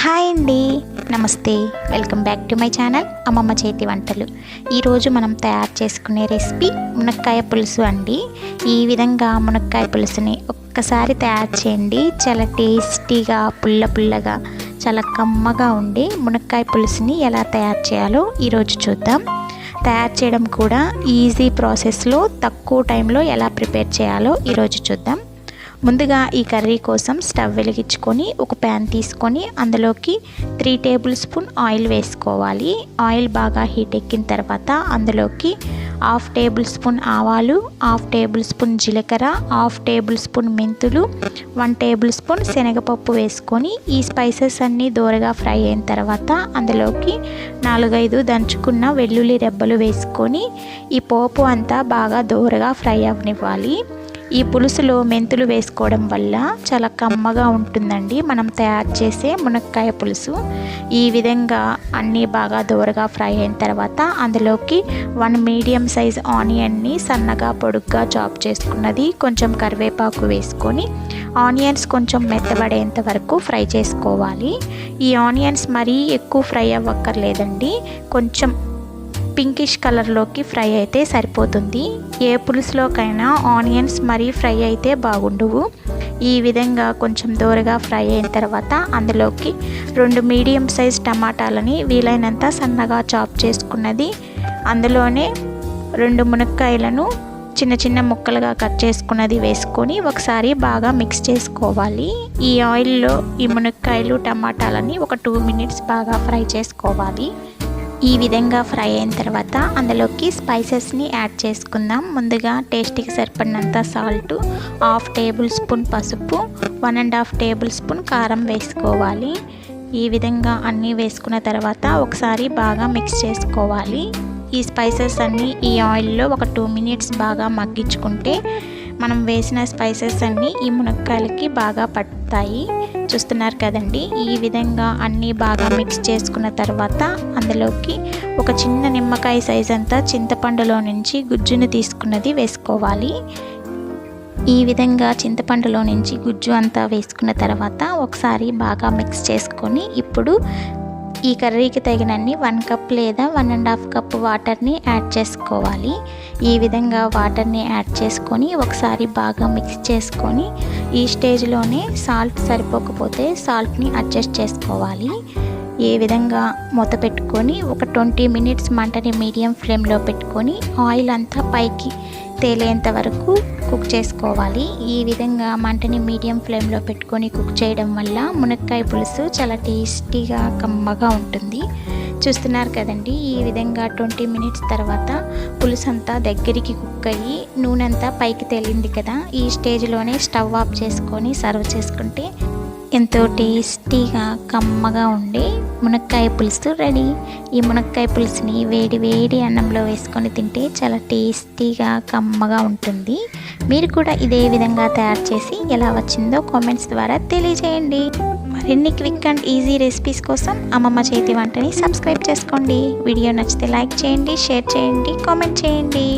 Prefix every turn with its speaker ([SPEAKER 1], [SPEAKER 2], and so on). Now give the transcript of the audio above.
[SPEAKER 1] Hi అండి, నమస్తే. Welcome back to my channel అమ్మమ్మ చేతి వంటలు. ఈరోజు మనం తయారు చేసుకునే రెసిపీ మునక్కాయ పులుసు అండి. ఈ విధంగా మునక్కాయ పులుసుని ఒక్కసారి తయారు చేయండి. చాలా టేస్టీగా పుల్లగా చాలా కమ్మగా ఉండే మునక్కాయ పులుసుని ఎలా తయారు చేయాలో ఈరోజు చూద్దాం. తయారు చేయడం కూడా ఈజీ ప్రాసెస్లో తక్కువ టైంలో ఎలా ప్రిపేర్ చేయాలో ఈరోజు చూద్దాం. ముందుగా ఈ కర్రీ కోసం స్టవ్ వెలిగించుకొని ఒక ప్యాన్ తీసుకొని అందులోకి 3 టేబుల్ స్పూన్ ఆయిల్ వేసుకోవాలి. ఆయిల్ బాగా హీట్ ఎక్కిన తర్వాత అందులోకి 1/2 టేబుల్ స్పూన్ ఆవాలు, 1/2 టేబుల్ స్పూన్ జీలకర్ర, 1/2 టేబుల్ స్పూన్ మెంతులు, 1 టేబుల్ స్పూన్ శనగపప్పు వేసుకొని ఈ స్పైసెస్ అన్నీ దోరగా ఫ్రై అయిన తర్వాత అందులోకి 4-5 దంచుకున్న వెల్లుల్లి రెబ్బలు వేసుకొని ఈ పోపు అంతా బాగా దోరగా ఫ్రై అవ్వనివ్వాలి. ఈ పులుసులో మెంతులు వేసుకోవడం వల్ల చాలా కమ్మగా ఉంటుందండి మనం తయారు చేసే మునక్కాయ పులుసు. ఈ విధంగా అన్నీ బాగా దోరగా ఫ్రై అయిన తర్వాత అందులోకి 1 మీడియం సైజ్ ఆనియన్ని సన్నగా పొడుగ్గా చాప్ చేసుకున్నది, కొంచెం కరివేపాకు వేసుకొని ఆనియన్స్ కొంచెం మెత్తబడేంత వరకు ఫ్రై చేసుకోవాలి. ఈ ఆనియన్స్ మరీ ఎక్కువ ఫ్రై అవ్వక్కర్లేదండి, కొంచెం పింకిష్ కలర్లోకి ఫ్రై అయితే సరిపోతుంది. ఏ పులుసులోకైనా ఆనియన్స్ మరీ ఫ్రై అయితే బాగుండవు. ఈ విధంగా కొంచెం దోరగా ఫ్రై అయిన తర్వాత అందులోకి 2 మీడియం సైజ్ టమాటాలని వీలైనంత సన్నగా చాప్ చేసుకున్నది, అందులోనే 2 మునక్కాయలను చిన్న ముక్కలుగా కట్ చేసుకున్నది వేసుకొని ఒకసారి బాగా మిక్స్ చేసుకోవాలి. ఈ ఆయిల్లో ఈ మునక్కాయలు టమాటాలని ఒక 2 మినిట్స్ బాగా ఫ్రై చేసుకోవాలి. ఈ విధంగా ఫ్రై అయిన తర్వాత అందులోకి స్పైసెస్ని యాడ్ చేసుకుందాం. ముందుగా టేస్ట్కి సరిపడినంత సాల్ట్, 1/2 టేబుల్ స్పూన్ పసుపు, 1.5 టేబుల్ స్పూన్ కారం వేసుకోవాలి. ఈ విధంగా అన్నీ వేసుకున్న తర్వాత ఒకసారి బాగా మిక్స్ చేసుకోవాలి. ఈ స్పైసెస్ అన్నీ ఈ ఆయిల్లో ఒక 2 మినిట్స్ బాగా మగ్గించుకుంటే మనం వేసిన స్పైసెస్ అన్నీ ఈ మునక్కాయలకి బాగా పడతాయి. చూస్తున్నారు కదండి. ఈ విధంగా అన్నీ బాగా మిక్స్ చేసుకున్న తర్వాత అందులోకి ఒక చిన్న నిమ్మకాయ సైజ్ అంతా చింతపండులో నుంచి గుజ్జును తీసుకున్నది వేసుకోవాలి. ఈ విధంగా చింతపండులో నుంచి గుజ్జు అంతా వేసుకున్న తర్వాత ఒకసారి బాగా మిక్స్ చేసుకొని ఇప్పుడు ఈ కర్రీకి తగినన్ని 1 కప్ లేదా 1.5 కప్ వాటర్ని యాడ్ చేసుకోవాలి. ఈ విధంగా వాటర్ని యాడ్ చేసుకొని ఒకసారి బాగా మిక్స్ చేసుకొని ఈ స్టేజ్లోనే సాల్ట్ సరిపోకపోతే సాల్ట్ని అడ్జస్ట్ చేసుకోవాలి. ఈ విధంగా మూత పెట్టుకొని ఒక 20 మినిట్స్ మంటని మీడియం ఫ్లేమ్లో పెట్టుకొని ఆయిల్ అంతా పైకి తేలేంత వరకు కుక్ చేసుకోవాలి. ఈ విధంగా మంటని మీడియం ఫ్లేమ్లో పెట్టుకొని కుక్ చేయడం వల్ల మునక్కాయ పులుసు చాలా టేస్టీగా కమ్మగా ఉంటుంది. చూస్తున్నారు కదండి. ఈ విధంగా 20 మినిట్స్ తర్వాత పులుసు అంతా దగ్గరికి కుక్ అయ్యి నూనె అంతా పైకి తేలింది కదా. ఈ స్టేజ్లోనే స్టవ్ ఆఫ్ చేసుకొని సర్వ్ చేసుకుంటే ఎంతో టేస్టీగా కమ్మగా ఉండే మునక్కాయ పులుసు రెడీ. ఈ మునక్కాయ పులుసుని వేడి అన్నంలో వేసుకొని తింటే చాలా టేస్టీగా కమ్మగా ఉంటుంది. మీరు కూడా ఇదే విధంగా తయారు చేసి ఎలా వచ్చిందో కామెంట్స్ ద్వారా తెలియజేయండి. మరిన్ని క్విక్ అండ్ ఈజీ రెసిపీస్ కోసం అమ్మమ్మ చేతి వంటని సబ్స్క్రైబ్ చేసుకోండి. వీడియో నచ్చితే లైక్ చేయండి, షేర్ చేయండి, కామెంట్ చేయండి.